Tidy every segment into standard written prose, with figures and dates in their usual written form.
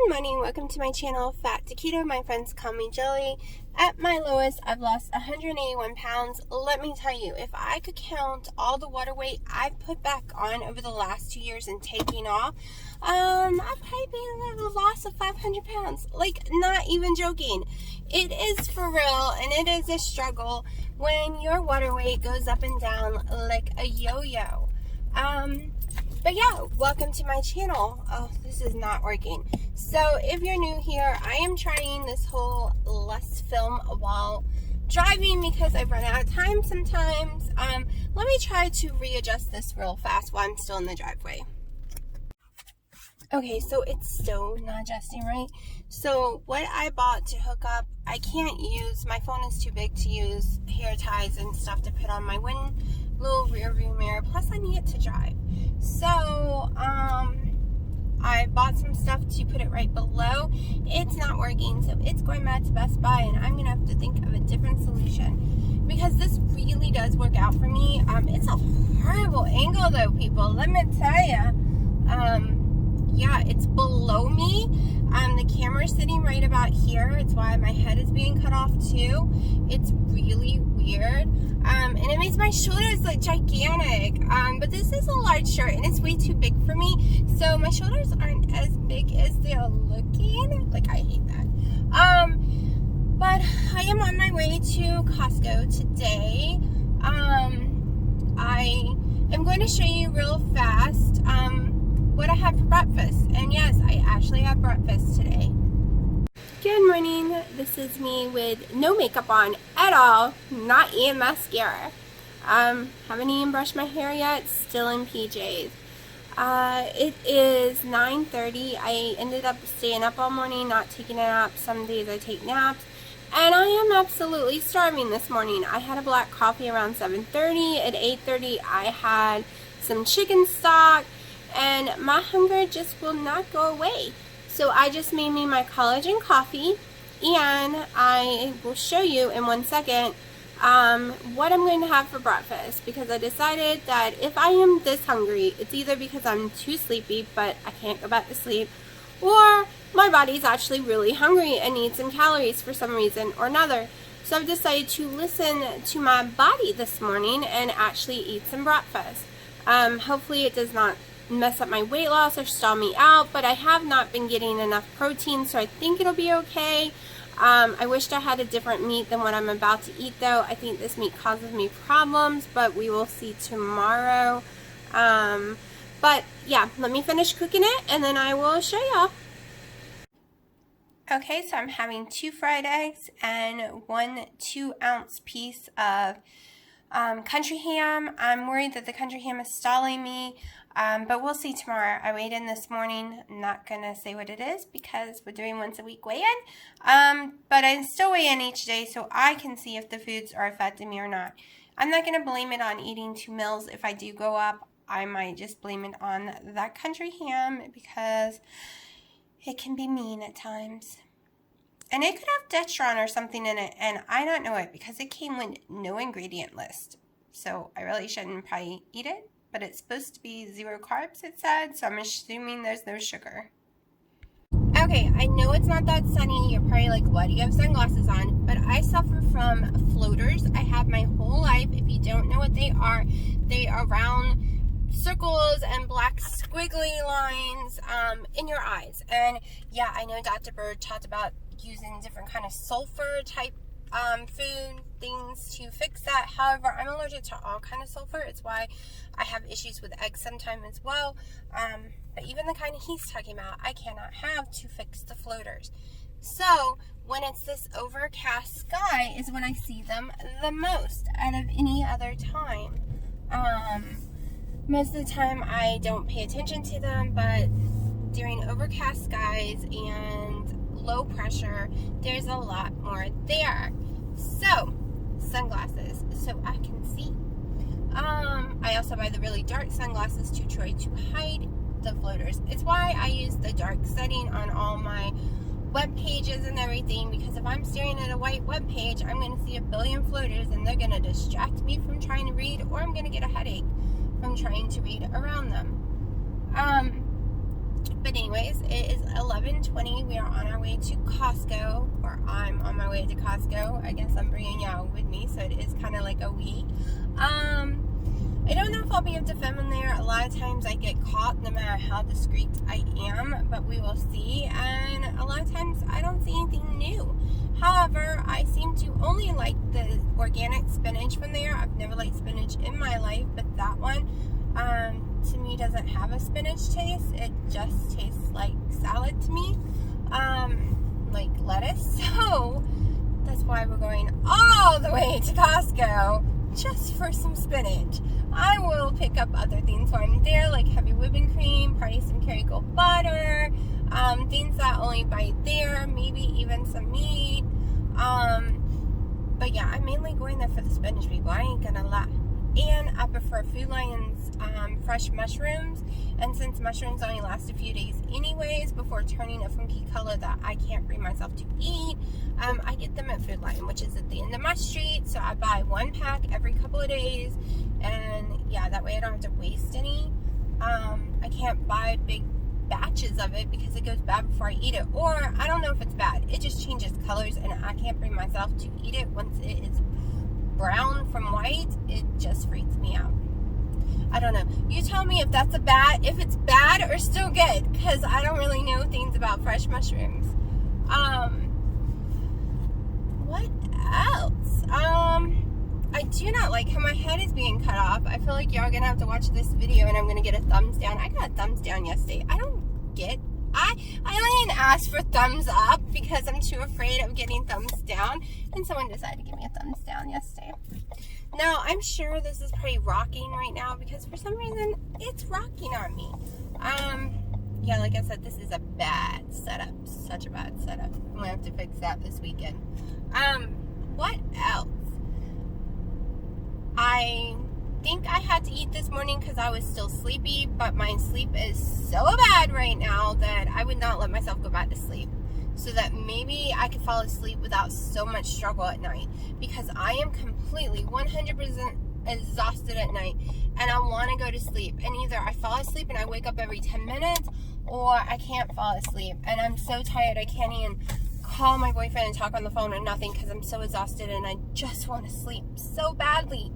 Good morning, welcome to my channel, Fat Taquito. My friends call me Jelly. At my lowest, I've lost 181 pounds. Let me tell you, if I could count all the water weight I've put back on over the last 2 years and taking off, I'd probably be at a loss of 500 pounds. Like, not even joking. It is for real, and it is a struggle when your water weight goes up and down like a yo-yo. But yeah, welcome to my channel. Oh, this is not working. So if you're new here, I am trying this whole less film while driving because I've run out of time sometimes. Let me try to readjust this real fast while I'm still in the driveway. Okay, so it's still not adjusting right. So what I bought to hook up, I can't use, my phone is too big to use hair ties and stuff to put on my little rear view mirror. Plus I need it to drive. So, I bought some stuff to put it right below. It's not working, so it's going back to Best Buy, and I'm going to have to think of a different solution. Because this really does work out for me. It's a horrible angle, though, people. Let me tell you. Yeah, it's below me. The camera's sitting right about here. It's why my head is being cut off, too. It's really weird. And it makes my shoulders look gigantic. But this is a large shirt and it's way too big for me. So my shoulders aren't as big as they're looking. Like, I hate that. But I am on my way to Costco today. I am going to show you real fast, what I had for breakfast. And yes, I actually had breakfast today. Good morning, this is me with no makeup on at all, not even mascara. Haven't even brushed my hair yet, still in PJs. It is 9:30. I ended up staying up all morning, not taking a nap. Some days I take naps. And I am absolutely starving this morning. I had a black coffee around 7:30. At 8:30 I had some chicken stock. And my hunger just will not go away. So I just made me my collagen coffee, and I will show you in 1 second what I'm going to have for breakfast, because I decided that if I am this hungry, it's either because I'm too sleepy but I can't go back to sleep, or my body's actually really hungry and needs some calories for some reason or another. So I've decided to listen to my body this morning and actually eat some breakfast. Hopefully it does not mess up my weight loss or stall me out, but I have not been getting enough protein, so I think it'll be okay. I wished I had a different meat than what I'm about to eat, though. I think this meat causes me problems, but we will see tomorrow. But yeah, let me finish cooking it and then I will show y'all. Okay, so I'm having 2 fried eggs and 1 2-ounce piece of country ham. I'm worried that the country ham is stalling me, but we'll see tomorrow. I weighed in this morning. I'm not going to say what it is because we're doing once a week weigh-in, but I still weigh in each day so I can see if the foods are affecting me or not. I'm not going to blame it on eating 2 meals. If I do go up, I might just blame it on that country ham because it can be mean at times. And it could have Dextron or something in it, and I don't know it because it came with no ingredient list. So I really shouldn't probably eat it, but it's supposed to be 0 carbs, it said, so I'm assuming there's no sugar. Okay, I know it's not that sunny. You're probably like, why do you have sunglasses on? But I suffer from floaters. I have my whole life. If you don't know what they are round circles and black squiggly lines in your eyes. And yeah, I know Dr. Bird talked about using different kind of sulfur type food things to fix that. However, I'm allergic to all kind of sulfur. It's why I have issues with eggs sometimes as well. But even the kind he's talking about, I cannot have to fix the floaters. So when it's this overcast sky is when I see them the most out of any other time. Most of the time I don't pay attention to them, but during overcast skies and low pressure, there's a lot more there. So, sunglasses, so I can see. I also buy the really dark sunglasses to try to hide the floaters. It's why I use the dark setting on all my web pages and everything, because if I'm staring at a white web page, I'm going to see a billion floaters and they're going to distract me from trying to read, or I'm going to get a headache from trying to read around them. But anyways, it is 11:20. We are on our way to Costco, or I'm on my way to Costco. I guess I'm bringing y'all with me, so it is kind of like a we. I don't know if I'll be able to film in there. A lot of times I get caught no matter how discreet I am, but we will see. And a lot of times I don't see anything new. However, I seem to only like the organic spinach from there. I've never liked spinach in my life, but that one, to me, doesn't have a spinach taste. It just tastes like salad to me, like lettuce. So that's why we're going all the way to Costco just for some spinach. I will pick up other things while I'm there, like heavy whipping cream, probably some Kerrygold butter, things that only buy there, maybe even some meat. But yeah, I'm mainly going there for the spinach, people. I ain't gonna lie. And I prefer Food Lion's fresh mushrooms. And since mushrooms only last a few days anyways before turning a funky color that I can't bring myself to eat, I get them at Food Lion, which is at the end of my street. So I buy one pack every couple of days. And yeah, that way I don't have to waste any. I can't buy big batches of it because it goes bad before I eat it. Or I don't know if it's bad. It just changes colors and I can't bring myself to eat it once it is brown from white. It just freaks me out. I don't know. You tell me if it's bad or still good, because I don't really know things about fresh mushrooms. What else? I do not like how my head is being cut off. I feel like y'all gonna have to watch this video and I'm gonna get a thumbs down. I got a thumbs down yesterday. I only didn't ask for thumbs up because I'm too afraid of getting thumbs down, and someone decided to give me a thumbs down yesterday. Now, I'm sure this is pretty rocking right now because for some reason it's rocking on me. Yeah, like I said, this is a bad setup. Such a bad setup. I'm gonna have to fix that this weekend. What else? I think I had to eat this morning because I was still sleepy, but my sleep is so bad right now that I would not let myself go back to sleep, so that maybe I could fall asleep without so much struggle at night, because I am completely 100% exhausted at night and I want to go to sleep, and either I fall asleep and I wake up every 10 minutes or I can't fall asleep and I'm so tired I can't even call my boyfriend and talk on the phone or nothing because I'm so exhausted and I just want to sleep so badly.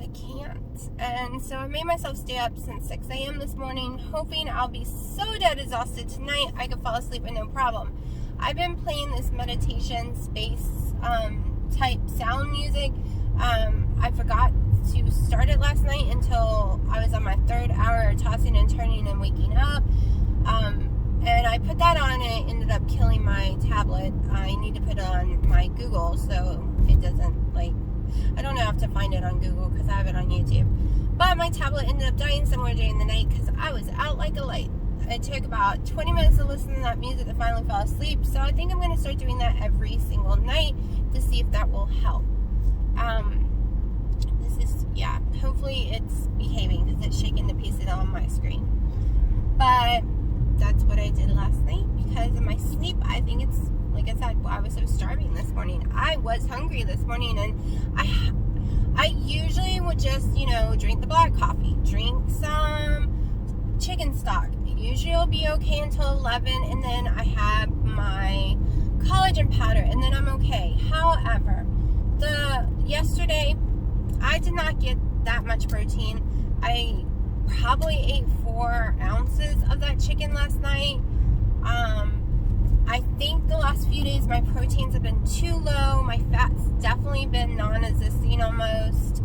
I can't. And so I made myself stay up since 6 a.m. this morning, hoping I'll be so dead exhausted tonight I could fall asleep with no problem. I've been playing this meditation space type sound music. I forgot to start it last night until I was on my third hour tossing and turning and waking up. And I put that on and it ended up killing my tablet. I need to put it on my Google so it doesn't, like, I don't know how to find it on Google because I have it on YouTube. But my tablet ended up dying somewhere during the night because I was out like a light. It took about 20 minutes to listen to that music to finally fall asleep. So I think I'm going to start doing that every single night to see if that will help. Hopefully it's behaving because it's shaking to pieces on my screen. But that's what I did last night because of my sleep. I think it's, like I said, I was so starving this morning. I was hungry this morning, and I usually would just, drink the black coffee, drink some chicken stock. Usually it'll be okay until 11, and then I have my collagen powder, and then I'm okay. However, yesterday, I did not get that much protein. I probably ate 4 ounces of that chicken last night. I think the last few days my proteins have been too low. My fat's definitely been non-existent almost.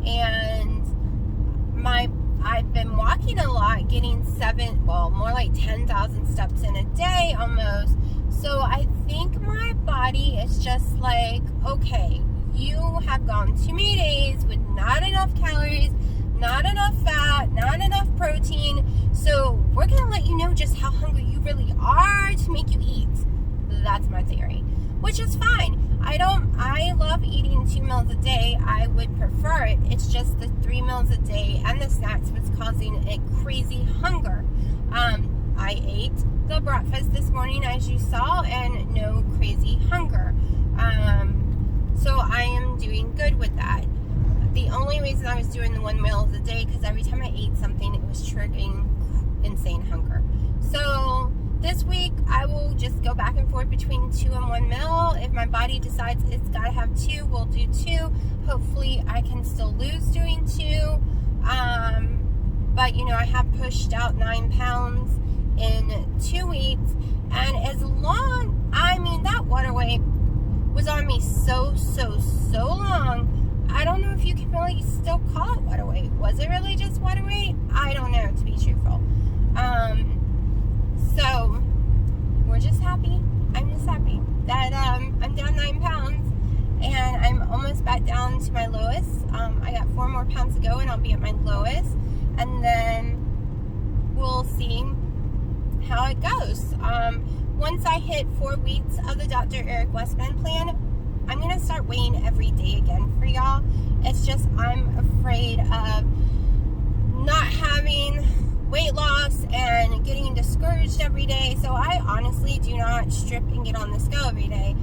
And I've been walking a lot, getting more like 10,000 steps in a day almost. So I think my body is just like, okay, you have gone too many days with not enough calories, not enough fat, not enough protein, so we're going to let you know just how hungry you really are to make you eat. That's my theory, which is fine. I love eating 2 meals a day. I would prefer it. It's just the 3 meals a day and the snacks was causing a crazy hunger. I ate the breakfast this morning, as you saw, and no crazy hunger. So I am doing good with that. The only reason I was doing the 1 meal a day because every time I ate something, it was triggering insane hunger. So this week I will just go back and forth between 2 and 1 mil. If my body decides it's got to have 2, we'll do 2. Hopefully I can still lose doing 2. But you know, I have pushed out 9 pounds in 2 weeks, and as long, I mean, that water weight was on me so long. I don't know if you can really still call it water weight. Was it really just water weight? I don't know, to be truthful. So we're just happy. I'm just happy that I'm down 9 pounds, and I'm almost back down to my lowest. I got 4 more pounds to go, and I'll be at my lowest, and then we'll see how it goes. Once I hit 4 weeks of the Dr. Eric Westman plan, I'm going to start weighing every day again for y'all. It's just I'm afraid of not having weight loss and getting discouraged every day. So I honestly do not strip and get on the scale every day.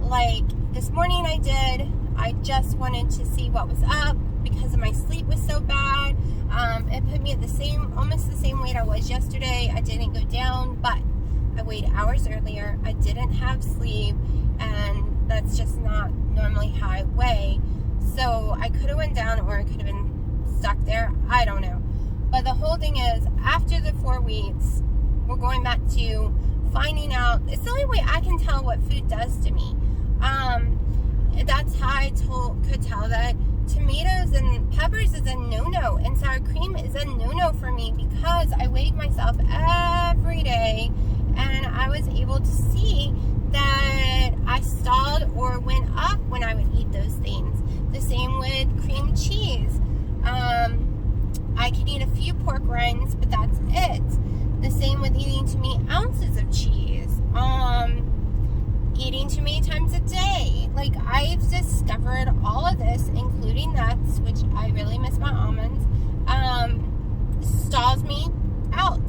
Like this morning I did. I just wanted to see what was up because my sleep was so bad. It put me at almost the same weight I was yesterday. I didn't go down, but I weighed hours earlier. I didn't have sleep, and that's just not normally how I weigh. So I could have went down, or I could have been stuck there. I don't know. But the whole thing is, after the 4 weeks, we're going back to finding out. It's the only way I can tell what food does to me. That's how I could tell that tomatoes and peppers is a no-no, and sour cream is a no-no for me, because I weighed myself every day, and I was able to see that I stalled or went up when I would eat those things. The same with cream cheese. I can eat a few pork rinds, but that's it. The same with eating too many ounces of cheese. Eating too many times a day. Like, I've discovered all of this, including nuts, which I really miss my almonds, stalls me out.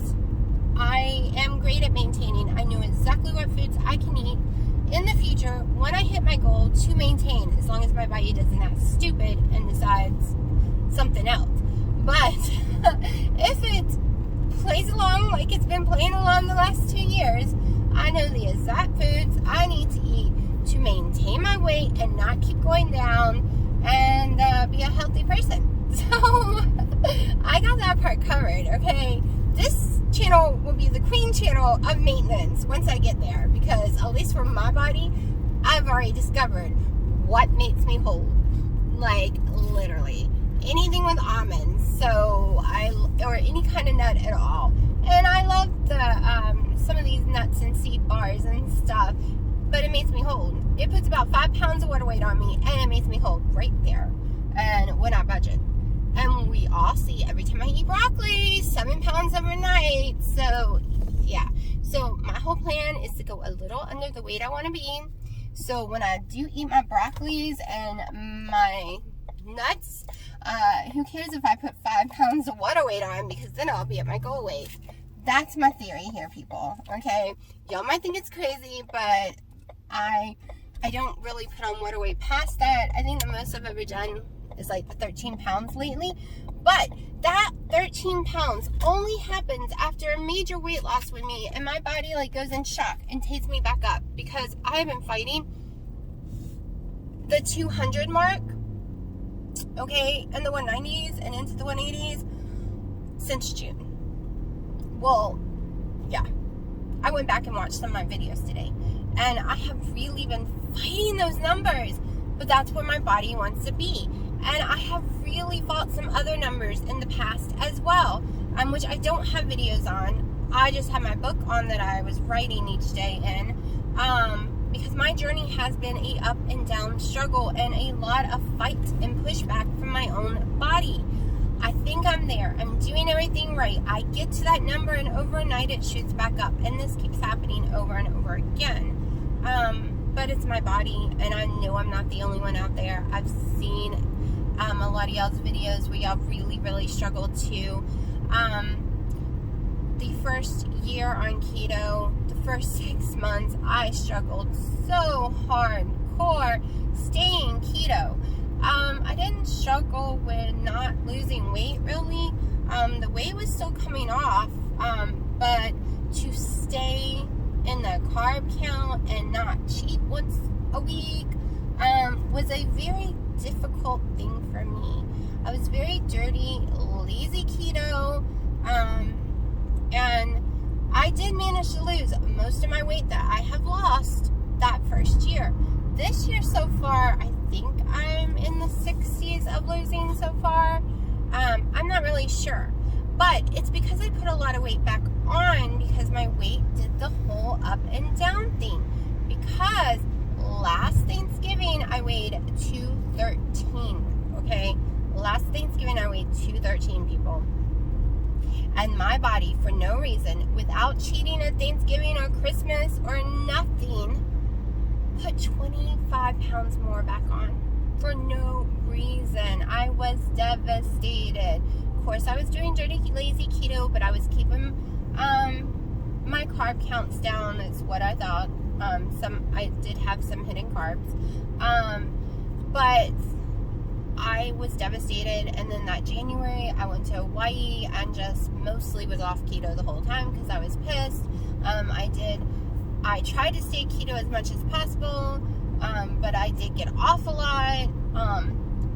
I am great at maintaining. I know exactly what foods I can eat in the future when I hit my goal to maintain, as long as my body doesn't act stupid and decides something else. But if it plays along like it's been playing along the last 2 years, I know the exact foods I need to eat to maintain my weight and not keep going down and be a healthy person. So I got that part covered, okay? This channel will be the queen channel of maintenance once I get there, because at least for my body, I've already discovered what makes me whole. Like, literally. Anything with almonds, or any kind of nut at all. And I love the some of these nuts and seed bars and stuff, but it makes me whole. It puts about 5 pounds of water weight on me, and it makes me whole right there. And when I budget, and we all see every time I eat broccoli, 7 pounds overnight. So yeah, so my whole plan is to go a little under the weight I want to be. So when I do eat my broccolis and my nuts, who cares if I put 5 pounds of water weight on, because then I'll be at my goal weight. That's my theory here, people. Okay, y'all might think it's crazy, but I don't really put on water weight past that. I think the most I've ever done is like 13 pounds lately, but that 13 pounds only happens after a major weight loss with me, and my body like goes in shock and takes me back up, because I've been fighting the 200 mark, okay, and the 190s and into the 180s since June. Well, yeah, I went back and watched some of my videos today, and I have really been fighting those numbers, but that's where my body wants to be. And I have really fought some other numbers in the past as well, which I don't have videos on. I just have my book on that I was writing each day in, because my journey has been a up and down struggle and a lot of fight and pushback from my own body. I think I'm there. I'm doing everything right. I get to that number, and overnight it shoots back up, and this keeps happening over and over again. But it's my body, and I know I'm not the only one out there. I've seen a lot of y'all's videos where y'all really struggled too. The first year on keto, the first 6 months, I struggled so hardcore staying keto. I didn't struggle with not losing weight, really. The weight was still coming off. But to stay in the carb count and not cheat once a week was a very difficult thing for me. I was very dirty, lazy keto, and I did manage to lose most of my weight that I have lost that first year. This year so far, I think I'm in the 60s of losing so far. I'm not really sure. But it's because I put a lot of weight back on because my weight did the whole up and down thing. Because last Thanksgiving, I weighed 213, okay? Last Thanksgiving, I weighed 213, people. And my body, for no reason, without cheating at Thanksgiving or Christmas or nothing, put 25 pounds more back on for no reason. I was devastated. Of course, I was doing dirty, lazy keto, but I was keeping my carb counts down. That's what I thought. I did have some hidden carbs, but I was devastated. And then that January, I went to Hawaii and just mostly was off keto the whole time because I was pissed. I tried to stay keto as much as possible, but I did get off a lot.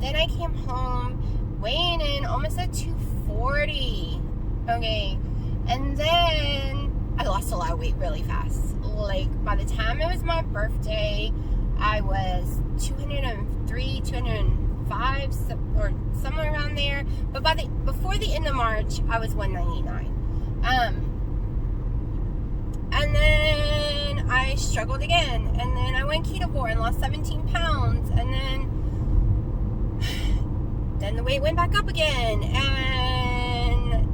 Then I came home weighing in almost at 240. Okay. And then I lost a lot of weight really fast. Like, by the time it was my birthday, I was 203, 205, or somewhere around there. But before the end of March, I was 199. And then I struggled again. And then I went ketovore and lost 17 pounds. And then the weight went back up again. And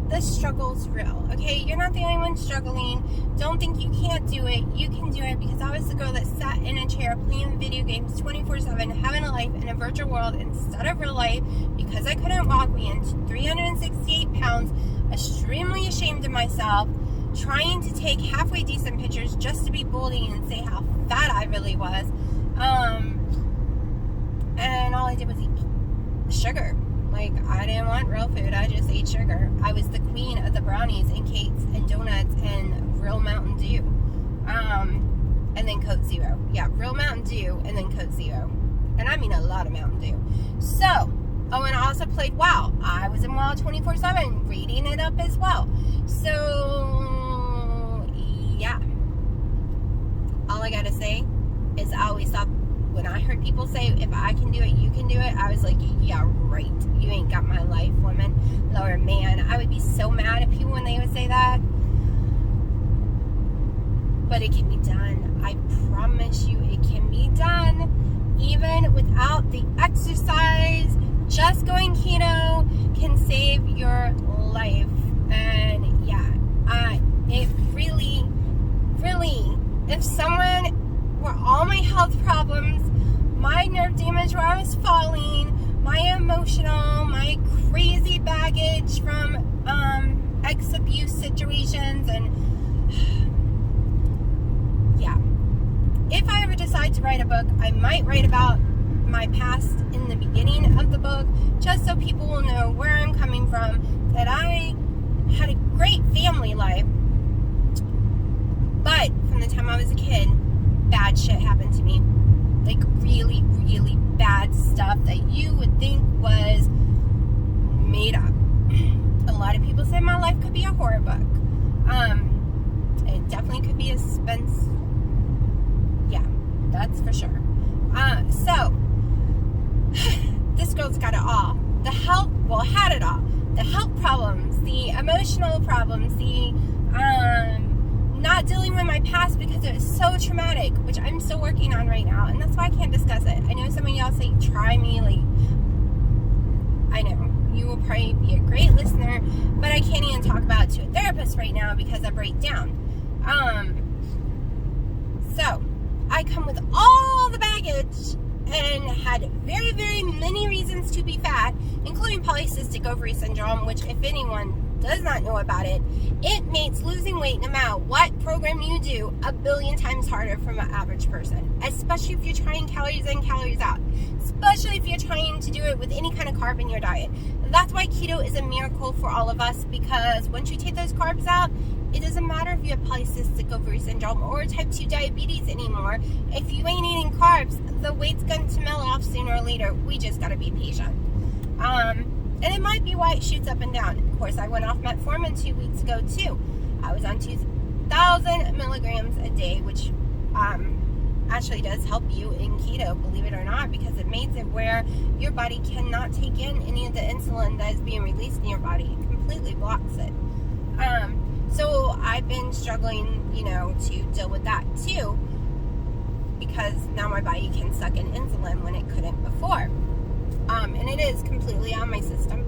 the struggle's real, okay? You're not the only one struggling. Don't think you can't do it. You can do it, because I was the girl that sat in a chair playing video games 24/7, having a life in a virtual world instead of real life, because I couldn't walk, weighing 368 pounds, extremely ashamed of myself, trying to take halfway decent pictures just to be bolding and say how fat I really was. And all I did was eat sugar. Like, I didn't want real food. I just ate sugar. I was the queen of the brownies and cakes and donuts and real Mountain Dew. And then Coke Zero. Yeah, real Mountain Dew and then Coke Zero. And I mean a lot of Mountain Dew. So, oh, and I also played WoW. I was in WoW 24/7, reading it up as well. So, yeah. All I gotta say is I always thought, when I heard people say, if I can do it, you can do it, I was like, yeah, right. You ain't got my life, woman. Or man, I would be so mad at people when they would say that. But it can be done. I promise you, it can be done. Even without the exercise, just going keto can save your life. And yeah, it really, if someone were all my health problems, my nerve damage where I was falling, my emotional, my crazy baggage from ex-abuse situations, and yeah. If I ever decide to write a book, I might write about my past in the beginning of the book, just so people will know where I'm coming from, that I had a great family life, but from the time I was a kid, bad shit happened to me. Like, really, really bad stuff that you would think was made up. A lot of people say my life could be a horror book. It definitely could be a suspense. Yeah, that's for sure. So, this girl's got it all. The health, well, had it all. The health problems, the emotional problems, the, not dealing with my past because it was so traumatic, which I'm still working on right now, and that's why I can't discuss it. I know some of y'all say, try me, like, I know, you will probably be a great listener, but I can't even talk about it to a therapist right now because I break down. So, I come with all the baggage and had very, very many reasons to be fat, including polycystic ovary syndrome, which, if anyone does not know about it, it makes losing weight, no matter what program you do, 1,000,000,000 times harder from an average person, especially if you're trying calories in, calories out, especially if you're trying to do it with any kind of carb in your diet. That's why keto is a miracle for all of us, because once you take those carbs out, it doesn't matter if you have polycystic ovary syndrome or type 2 diabetes anymore. If you ain't eating carbs, the weight's going to melt off sooner or later. We just got to be patient. And it might be why it shoots up and down. Of course, I went off metformin 2 weeks ago too. I was on 2,000 milligrams a day, which actually does help you in keto, believe it or not, because it makes it where your body cannot take in any of the insulin that is being released in your body. It completely blocks it. So I've been struggling, to deal with that too, because now my body can suck in insulin when it couldn't before. And it is completely on my system.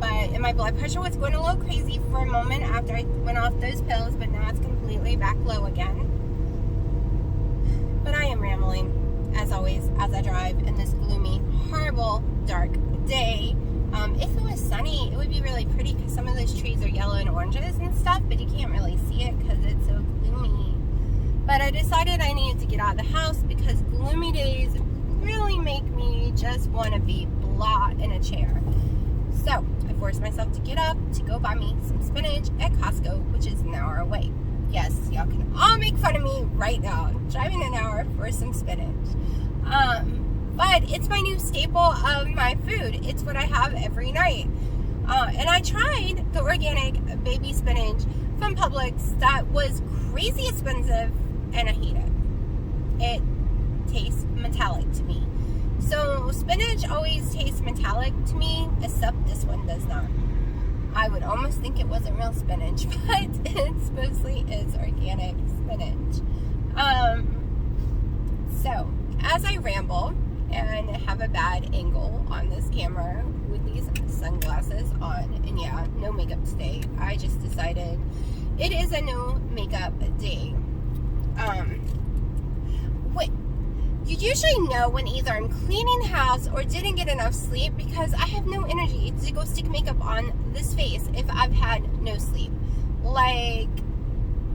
And my blood pressure was going a little crazy for a moment after I went off those pills, but now it's completely back low again. But I am rambling, as always, as I drive in this gloomy, horrible, dark day. If it was sunny, it would be really pretty because some of those trees are yellow and oranges and stuff, but you can't really see it because it's so gloomy. But I decided I needed to get out of the house because gloomy days really make me just want to be blah in a chair. So I forced myself to get up to go buy me some spinach at Costco, which is an hour away. Yes, y'all can all make fun of me right now, driving an hour for some spinach. But it's my new staple of my food. It's what I have every night. And I tried the organic baby spinach from Publix that was crazy expensive, and I hate it. It tastes metallic to me. So spinach always tastes metallic to me, except this one does not. I would almost think it wasn't real spinach, but it supposedly is organic spinach. So as I ramble and have a bad angle on this camera with these sunglasses on, and yeah, no makeup today. I just decided it is a no makeup day. You usually know when either I'm cleaning the house or didn't get enough sleep because I have no energy to go stick makeup on this face if I've had no sleep. Like,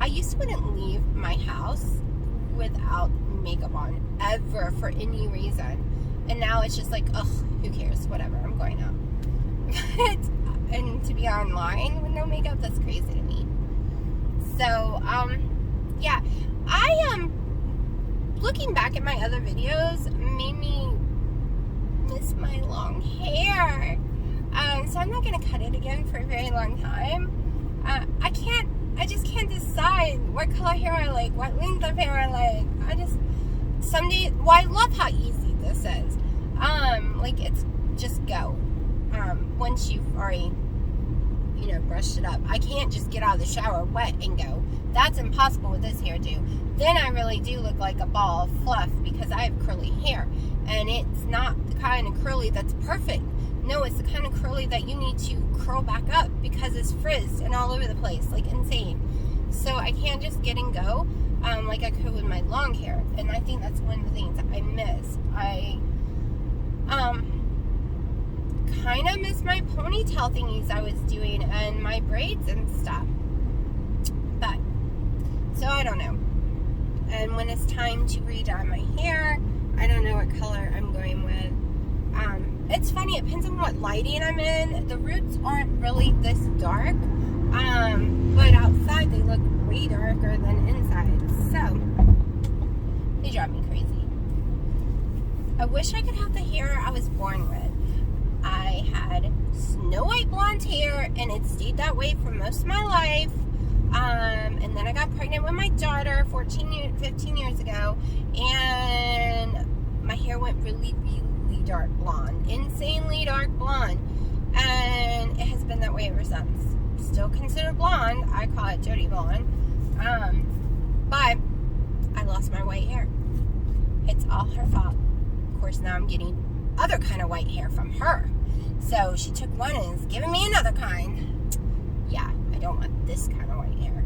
I used to wouldn't leave my house without makeup on ever for any reason, and now it's just like, ugh, who cares, whatever, I'm going out. And to be online with no makeup, that's crazy to me. So yeah, I looking back at my other videos made me miss my long hair, so I'm not gonna cut it again for a very long time. I just can't decide what color hair I like, what length of hair I like. I love how easy this is. Like, it's just go. Once you've already, brushed it up. I can't just get out of the shower wet and go. That's impossible with this hairdo. Then I really do look like a ball of fluff because I have curly hair. And it's not the kind of curly that's perfect. No, it's the kind of curly that you need to curl back up because it's frizzed and all over the place, like insane. So I can't just get and go like I could with my long hair. And I think that's one of the things I miss. I kind of miss my ponytail thingies I was doing and my braids and stuff. But, so I don't know. And when it's time to redye my hair, I don't know what color I'm going with. It's funny, it depends on what lighting I'm in. The roots aren't really this dark, but outside they look way darker than inside. So, they drive me crazy. I wish I could have the hair I was born with. I had snow white blonde hair, and it stayed that way for most of my life. And then I got pregnant with my daughter 15 years ago, and my hair went really, really dark blonde, insanely dark blonde, and it has been that way ever since. Still considered blonde. I call it Jody blonde. But I lost my white hair. It's all her fault. Of course, now I'm getting other kind of white hair from her. So she took one and is giving me another kind. Yeah, I don't want this kind of white hair.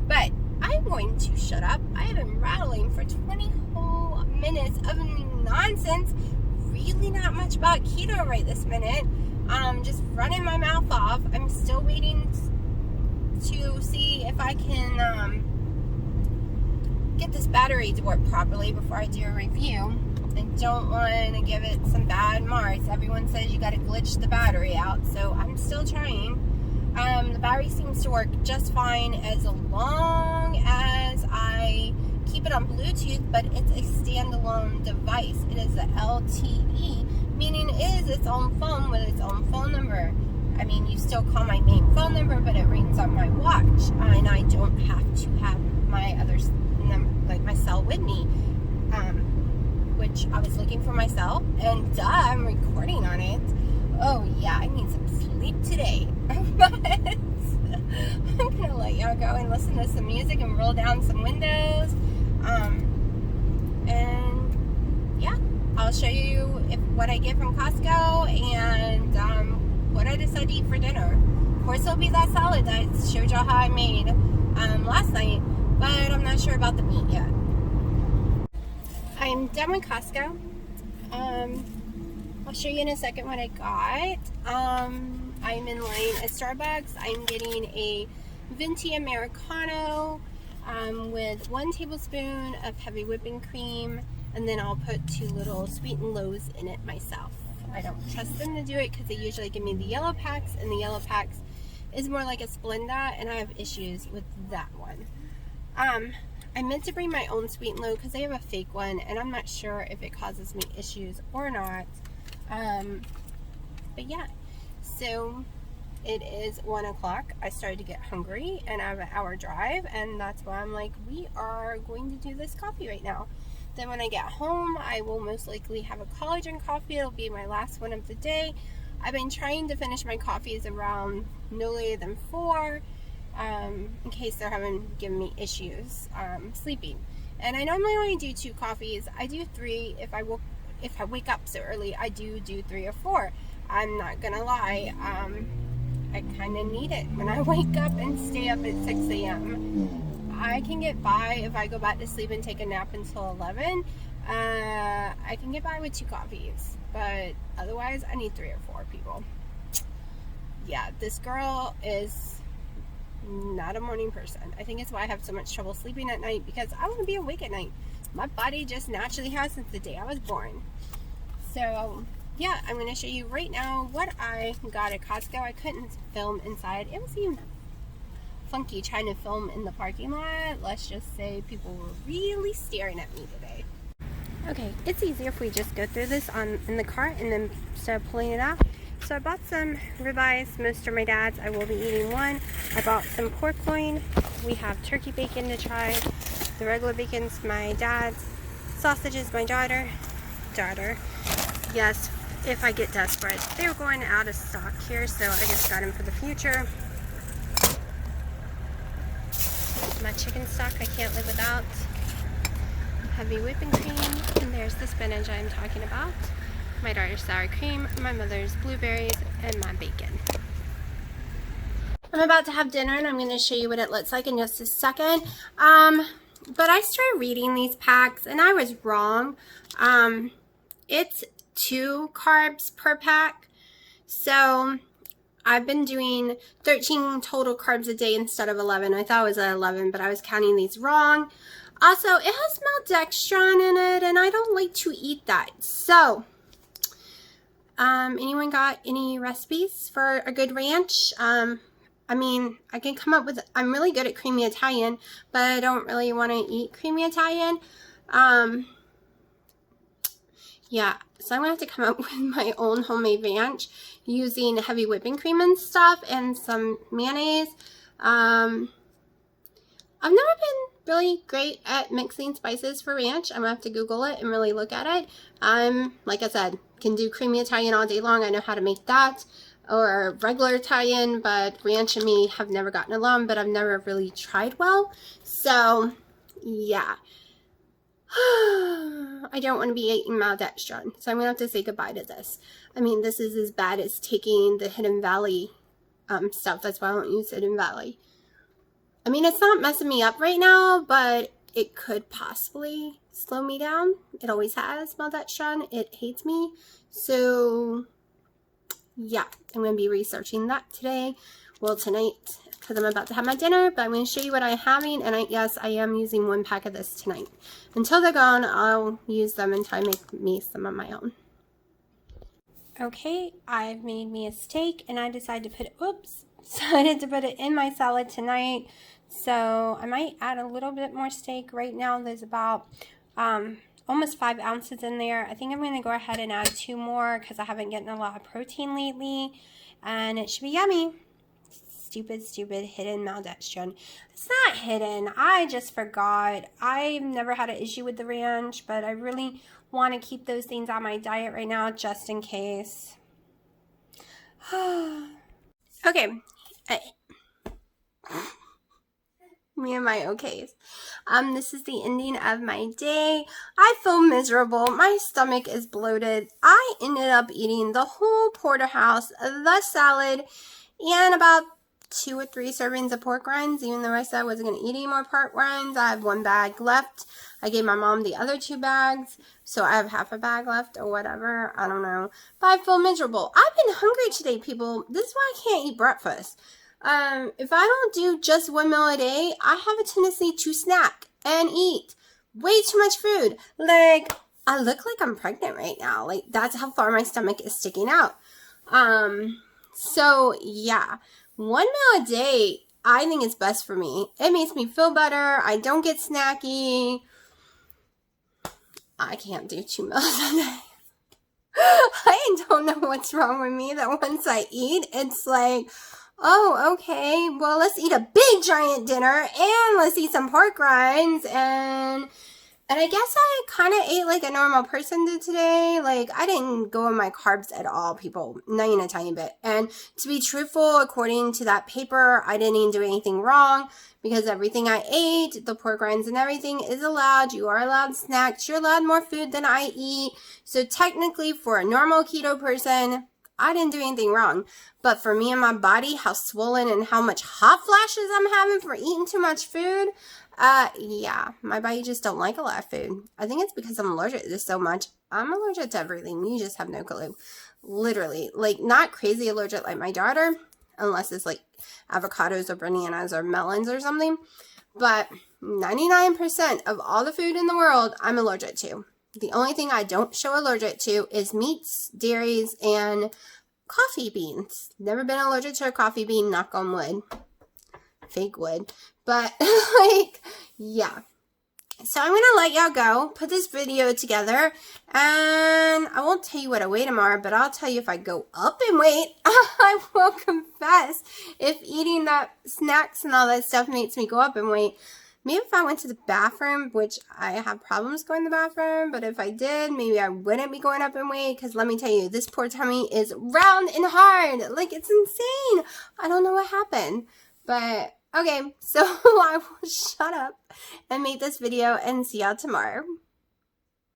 But I'm going to shut up. I have been rattling for 20 whole minutes of nonsense. Really not much about keto right this minute. Just running my mouth off. I'm still waiting to see if I can get this battery to work properly before I do a review. I don't want to give it some bad marks. Everyone says you got to glitch the battery out, so I'm still trying. The battery seems to work just fine as long as I keep it on Bluetooth, but it's a standalone device. It is a LTE, meaning it is its own phone with its own phone number. I mean, you still call my main phone number, but it rings on my watch, and I don't have to have my other number, like my cell with me, which I was looking for my cell, and duh, I'm recording on it. Oh yeah, I need some sleep today. But I'm gonna let y'all go and listen to some music and roll down some windows. And yeah, I'll show you what I get from Costco and what I decide to eat for dinner. Of course, it'll be that salad that I showed y'all how I made last night, but I'm not sure about the meat yet. I'm done with Costco. I'll show you in a second what I got. I'm in line at Starbucks. I'm getting a venti Americano with 1 tablespoon of heavy whipping cream, and then I'll put 2 little sweet and lows in it myself. I don't trust them to do it because they usually give me the yellow packs, and the yellow packs is more like a Splenda, and I have issues with that one. I meant to bring my own sweet and low because they have a fake one, and I'm not sure if it causes me issues or not. But yeah, so it is 1 o'clock. I started to get hungry, and I have an hour drive, and that's why I'm like, we are going to do this coffee right now. Then when I get home, I will most likely have a collagen coffee. It'll be my last one of the day. I've been trying to finish my coffees around no later than 4, in case they're giving me issues sleeping. And I normally only do 2 coffees. I do 3 if I wake up so early. I do 3 or 4. I'm not gonna lie. I kind of need it when I wake up and stay up at 6 a.m. I can get by if I go back to sleep and take a nap until 11. I can get by with 2 coffees, but otherwise I need 3 or 4 people. Yeah, this girl is not a morning person. I think it's why I have so much trouble sleeping at night, because I want to be awake at night. My body just naturally has since the day I was born. So yeah, I'm going to show you right now what I got at Costco. I couldn't film inside. It was even funky trying to film in the parking lot. Let's just say people were really staring at me today. Okay, it's easier if we just go through this in the cart and then start pulling it out. So I bought some ribeyes. Most are my dad's. I will be eating one. I bought some pork loin. We have turkey bacon to try. The regular bacon's my dad's. Sausages, my daughter. Yes, if I get desperate. They were going out of stock here, so I just got them for the future. My chicken stock I can't live without. Heavy whipping cream, and there's the spinach I'm talking about. My daughter's sour cream, my mother's blueberries, and my bacon. I'm about to have dinner, and I'm going to show you what it looks like in just a second. But I started reading these packs, and I was wrong. It's 2 carbs per pack. So I've been doing 13 total carbs a day instead of 11. I thought it was at 11, but I was counting these wrong. Also, it has maltodextrin in it, and I don't like to eat that. So, anyone got any recipes for a good ranch? I mean, I can come up with, I'm really good at creamy Italian, but I don't really want to eat creamy Italian. Yeah, so I'm going to have to come up with my own homemade ranch using heavy whipping cream and stuff and some mayonnaise. I've never been really great at mixing spices for ranch. I'm going to have to Google it and really look at it. Like I said, can do creamy Italian all day long. I know how to make that. Or regular Italian, but ranch and me have never gotten along, but I've never really tried well. So, yeah. I don't want to be eating maltodextrin, so I'm going to have to say goodbye to this. I mean, this is as bad as taking the Hidden Valley stuff. That's why I don't use Hidden Valley. I mean, it's not messing me up right now, but it could possibly slow me down. It always has, maltodextrin. It hates me. So, yeah, I'm going to be researching that today. Well, tonight, because I'm about to have my dinner, but I'm going to show you what I'm having, and yes, I am using 1 pack of this tonight. Until they're gone, I'll use them until I make me some of my own. Okay, I've made me a steak, and I decided to put it in my salad tonight. So I might add a little bit more steak. Right now there's about almost 5 ounces in there. I think I'm going to go ahead and add 2 more because I haven't gotten a lot of protein lately, and it should be yummy. Stupid hidden maldexian. It's not hidden. I just forgot. I've never had an issue with the ranch, but I really want to keep those things on my diet right now just in case. Okay. Me and my okays. This is the ending of my day. I feel miserable. My stomach is bloated. I ended up eating the whole porterhouse, the salad, and about 2 or 3 servings of pork rinds, even though I said I wasn't going to eat any more pork rinds. I have 1 bag left. I gave my mom the other 2 bags, so I have half a bag left or whatever. I don't know. But I feel miserable. I've been hungry today, people. This is why I can't eat breakfast. If I don't do just 1 meal a day, I have a tendency to snack and eat way too much food. Like, I look like I'm pregnant right now. Like, that's how far my stomach is sticking out. So, yeah. 1 meal a day, I think is best for me. It makes me feel better. I don't get snacky. I can't do 2 meals a day. I don't know what's wrong with me that once I eat, it's like, oh, okay, well, let's eat a big giant dinner and let's eat some pork rinds, and I guess I kind of ate like a normal person did today. Like, I didn't go on my carbs at all, people, not even a tiny bit. And to be truthful, according to that paper, I didn't even do anything wrong because everything I ate, the pork rinds and everything, is allowed. You are allowed snacks. You're allowed more food than I eat. So technically, for a normal keto person, I didn't do anything wrong. But for me and my body, how swollen and how much hot flashes I'm having for eating too much food, yeah, my body just don't like a lot of food. I think it's because I'm allergic to so much. I'm allergic to everything. You just have no clue. Literally. Like, not crazy allergic like my daughter, unless it's like avocados or bananas or melons or something. But 99% of all the food in the world, I'm allergic to. The only thing I don't show allergic to is meats, dairies, and coffee beans. Never been allergic to a coffee bean, knock on wood. Fake wood. But, like, yeah. So I'm going to let y'all go, put this video together, and I won't tell you what I weigh tomorrow, but I'll tell you if I go up in weight. I will confess, if eating that snacks and all that stuff makes me go up in weight. Maybe if I went to the bathroom, which I have problems going to the bathroom, but if I did, maybe I wouldn't be going up in weight, because let me tell you, this poor tummy is round and hard. Like, it's insane. I don't know what happened, but okay, so I will shut up and make this video and see y'all tomorrow.